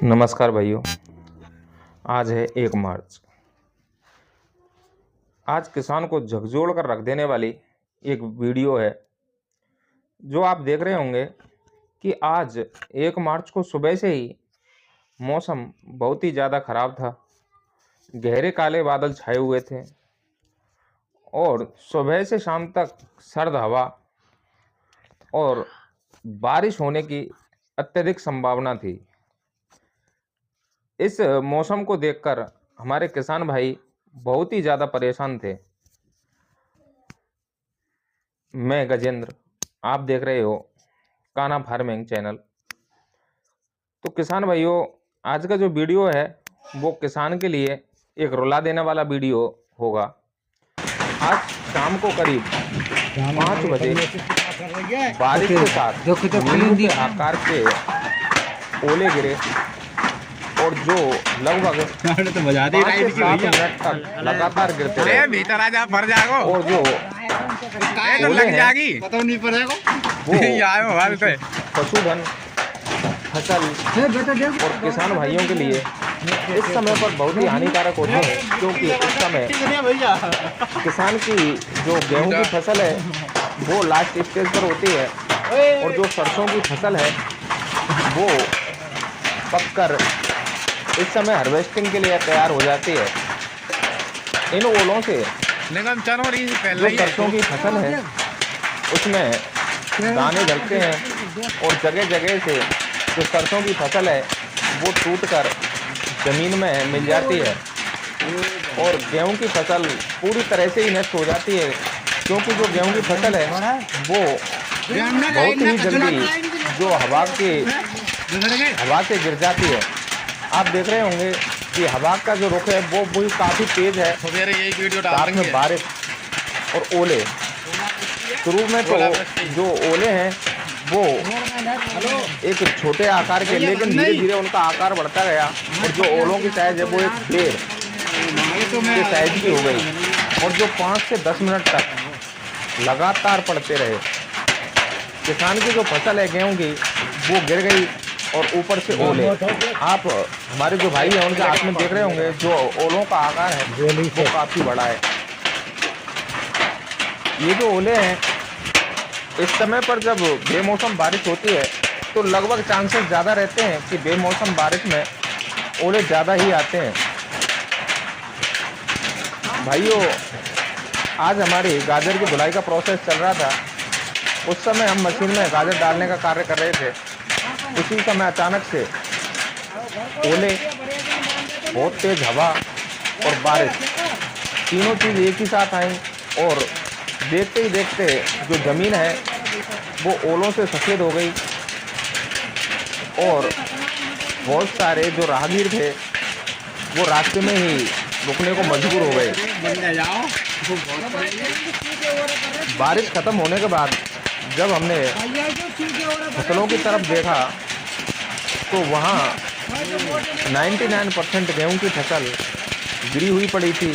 नमस्कार भाइयों। आज है 1 मार्च। आज किसान को झकझोर कर रख देने वाली एक वीडियो है जो आप देख रहे होंगे कि आज 1 मार्च को सुबह से ही मौसम बहुत ही ज़्यादा ख़राब था। गहरे काले बादल छाए हुए थे और सुबह से शाम तक सर्द हवा और बारिश होने की अत्यधिक संभावना थी। इस मौसम को देखकर हमारे किसान भाई बहुत ही ज़्यादा परेशान थे। मैं गजेंद्र, आप देख रहे हो कान्हा फार्मिंग चैनल। तो किसान भाइयों, आज का जो वीडियो है वो किसान के लिए एक रुला देने वाला वीडियो होगा। आज शाम को करीब 5 बजे बारिश के साथ नींबू के आकार के ओले गिरे और जो लगभग 5 से 7 मिनट तक लगातार गिरते रहे। भीतर आ जा, भर जाएगा और जो लग जाएगी, पता नहीं पड़ेगा वो पशुधन, फसल और किसान भाइयों के लिए इस समय पर बहुत ही हानिकारक होते हैं, क्योंकि इस समय किसान की जो गेहूं की फसल है वो लास्ट स्टेज पर होती है और जो सरसों की फसल है वो पककर इस समय हार्वेस्टिंग के लिए तैयार हो जाती है। इन ओलों से जो सरसों की फसल है उसमें दाने जलते हैं और जगह जगह से जो सरसों की फसल है वो टूटकर ज़मीन में मिल जाती है और गेहूं की फसल पूरी तरह से ही नष्ट हो जाती है, क्योंकि जो गेहूं की फसल है वो बहुत ही जल्दी जो हवा से गिर जाती है। आप देख रहे होंगे कि हवा का जो रुख है वो भी काफ़ी तेज़ है, साथ में बारिश और ओले। शुरू में तो जो ओले हैं वो एक छोटे आकार के, लेकिन धीरे धीरे उनका आकार बढ़ता गया और जो ओलों की साइज़ है वो एक पेड़ के साइज़ की हो गई और जो 5 से 10 मिनट तक लगातार पड़ते रहे। किसान की जो फसल है गेहूं की वो गिर गई और ऊपर से ओले। आप हमारे जो भाई हैं उनके हाथ में देख रहे होंगे जो ओलों का आकार है वो काफ़ी बड़ा है। ये जो ओले हैं इस समय पर जब बेमौसम बारिश होती है तो लगभग चांसेस ज़्यादा रहते हैं कि बेमौसम बारिश में ओले ज़्यादा ही आते हैं। भाइयों, आज हमारी गाजर की धुलाई का प्रोसेस चल रहा था। उस समय हम मशीन में गाजर डालने का कार्य कर रहे थे। उसी समय अचानक से ओले, बहुत तेज हवा और बारिश, तीनों चीज़ एक ही साथ आई और देखते ही देखते जो ज़मीन है वो ओलों से सफ़ेद हो गई और बहुत सारे जो राहगीर थे वो रास्ते में ही रुकने को मजबूर हो गए। बारिश ख़त्म होने के बाद जब हमने फसलों की तरफ देखा तो वहाँ 99% गेहूं की फसल गिरी हुई पड़ी थी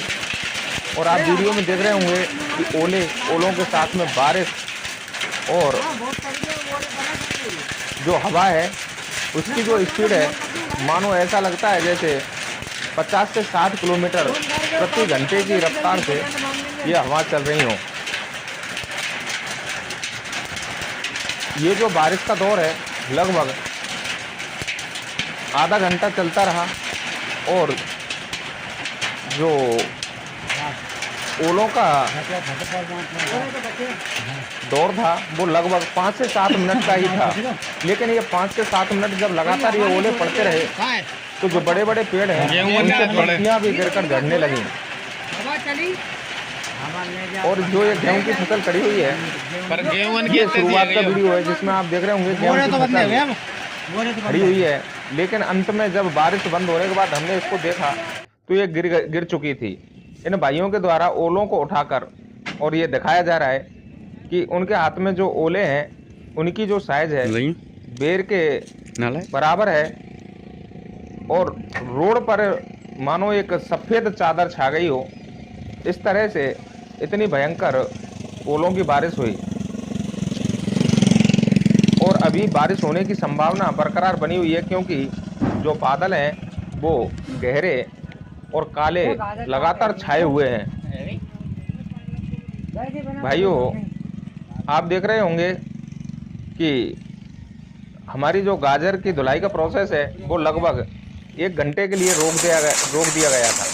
और आप वीडियो में देख रहे होंगे कि ओलों के साथ में बारिश और जो हवा है उसकी जो स्पीड है मानो ऐसा लगता है जैसे 50 से 60 किलोमीटर प्रति घंटे की रफ्तार से ये हवा चल रही हो। ये जो बारिश का दौर है लगभग आधा घंटा चलता रहा और जो ओलों का दौर था वो लगभग 5 से 7 मिनट का ही था। लेकिन ये 5 से 7 मिनट जब लगातार ये ओले पड़ते रहे तो जो बड़े बड़े पेड़ हैं उनसे पत्तियां भी गिरकर झड़ने लगी और जो ये गेहूं की फसल खड़ी हुई है, ये शुरुआत का वीडियो है जिसमें आप देख रहे होंगे गेहूं की फसल खड़ी हुई है, लेकिन अंत में जब बारिश बंद होने के बाद हमने इसको देखा तो ये गिर चुकी थी। इन भाइयों के द्वारा ओलों को उठाकर और ये दिखाया जा रहा है कि उनके हाथ में जो ओले हैं उनकी जो साइज है बेर के बराबर है और रोड पर मानो एक सफ़ेद चादर छा गई हो। इस तरह से इतनी भयंकर ओलों की बारिश हुई और अभी बारिश होने की संभावना बरकरार बनी हुई है, क्योंकि जो बादल हैं वो गहरे और काले लगातार छाए हुए हैं। भाइयों, आप देख रहे होंगे कि हमारी जो गाजर की धुलाई का प्रोसेस है वो लगभग 1 घंटे के लिए रोक दिया गया था।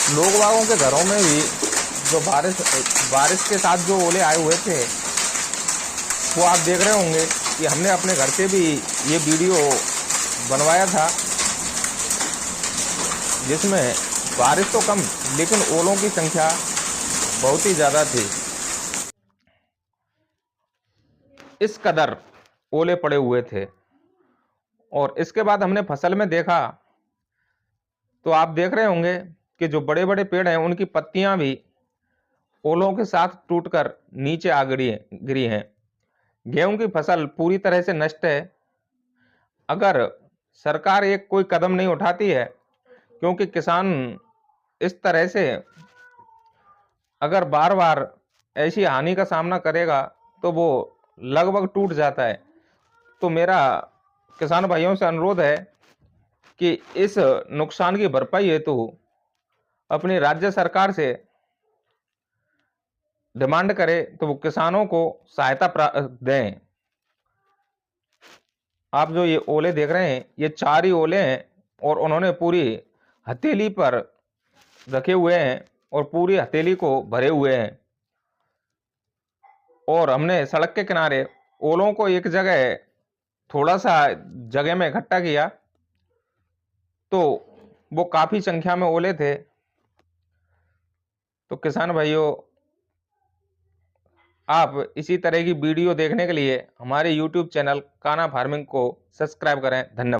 लोग बागों के घरों में भी जो बारिश के साथ जो ओले आए हुए थे वो आप देख रहे होंगे कि हमने अपने घर से भी ये वीडियो बनवाया था, जिसमें बारिश तो कम लेकिन ओलों की संख्या बहुत ही ज़्यादा थी। इस कदर ओले पड़े हुए थे। और इसके बाद हमने फसल में देखा तो आप देख रहे होंगे कि जो बड़े बड़े पेड़ हैं उनकी पत्तियां भी ओलों के साथ टूटकर नीचे आ गिरी हैं। गेहूं की फसल पूरी तरह से नष्ट है। अगर सरकार एक कोई कदम नहीं उठाती है, क्योंकि किसान इस तरह से अगर बार बार ऐसी हानि का सामना करेगा तो वो लगभग टूट जाता है। तो मेरा किसान भाइयों से अनुरोध है कि इस नुकसान की भरपाई हेतु अपनी राज्य सरकार से डिमांड करें तो वो किसानों को सहायता दें। आप जो ये ओले देख रहे हैं ये 4 ही ओले हैं और उन्होंने पूरी हथेली पर रखे हुए हैं और पूरी हथेली को भरे हुए हैं। और हमने सड़क के किनारे ओलों को एक जगह थोड़ा सा जगह में इकट्ठा किया तो वो काफी संख्या में ओले थे। तो किसान भाइयों, आप इसी तरह की वीडियो देखने के लिए हमारे YouTube चैनल कान्हा फार्मिंग को सब्सक्राइब करें। धन्यवाद।